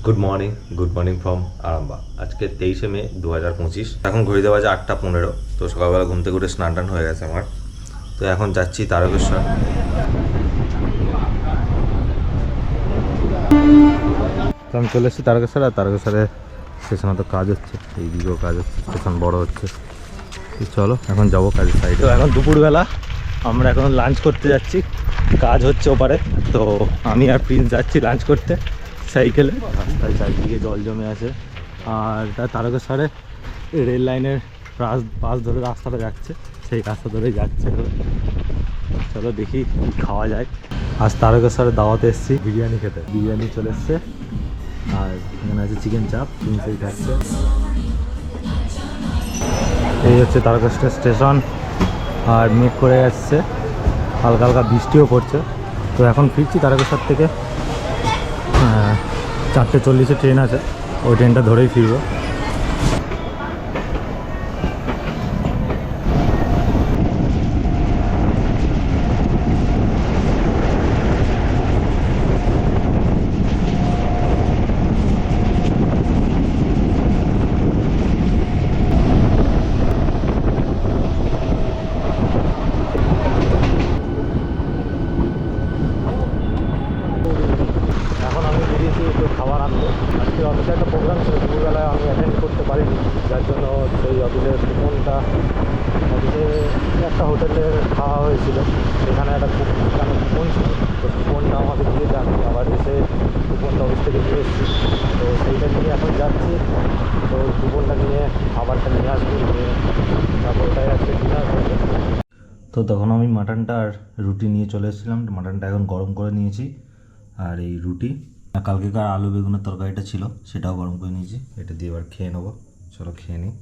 Good morning from আরামবা। আজকে 23শে মে 2025। এখন ঘড়িতে বাজে 8:15। তো সকালবেলা ঘুম থেকে উঠে স্নান টান হয়ে গেছে আমার। তো এখন যাচ্ছি তারকেশ্বর। তো আমি চলে এসেছি তারকেশ্বর, আর তারকেশ্বরে স্টেশনে তো কাজ হচ্ছে, এই দিকেও কাজ হচ্ছে, স্টেশন বড় হচ্ছে। চলো এখন যাবো কাজের সাইডে। তো এখন দুপুরবেলা আমরা এখন লাঞ্চ করতে যাচ্ছি, কাজ হচ্ছে ওপারে। তো আমি আর প্রিন্স যাচ্ছি লাঞ্চ করতে সাইকেলে। রাস্তায় চারিদিকে জল জমে আছে, আর তারকেশ্বরে রেল লাইনের পাশ ধরে রাস্তাটা যাচ্ছে, সেই রাস্তা ধরেই যাচ্ছে। চলো দেখি কী খাওয়া যায়। আজ তারকেশ্বরে দাওয়াতে এসেছি বিরিয়ানি খেতে। বিরিয়ানি চলে এসছে, আর এখানে আছে চিকেন চাপ, প্রিন্সেই খাচ্ছে। এই হচ্ছে তারকেশ্বর স্টেশন, আর মেঘ করে যাচ্ছে, হালকা হালকা বৃষ্টিও পড়ছে। তো এখন ফিরছি তারকেশ্বর থেকে। 4:40 ট্রেন আছে, ওই ট্রেনটা ধরেই ফিরবো। এখন আমি বেরিয়েছি একটু খাবার আনতে। আজকে অফিসে একটা প্রোগ্রাম ছিল, দুপুরবেলায় আমি অ্যাটেন্ড করতে পারিনি, যার জন্য সেই অফিসে একটা হোটেলে খাওয়া হয়েছিল, সেখানে একটা কুপন ছিল। তো কুপনটা আমাকে দিয়ে যান, আবার এসে কুপনটা অফিস থেকে নিয়ে এসেছি। তো সেইটা নিয়ে এখন যাচ্ছি। তো কুপনটা নিয়ে খাবারটা নিয়ে আসবো, নিয়ে তারপর ওটাই আজকে ডিনার হবে। তো তখন আমি মাটনটা আর রুটি নিয়ে চলে এসেছিলাম। মাটনটা এখন গরম করে নিয়েছি, আর এই রুটি, কালকেকার আলু বেগুনের তরকারিটা ছিল সেটাও গরম করে নিয়েছি। এটা দিয়ে এবার খেয়ে নেবো। চলো খেয়ে নিই।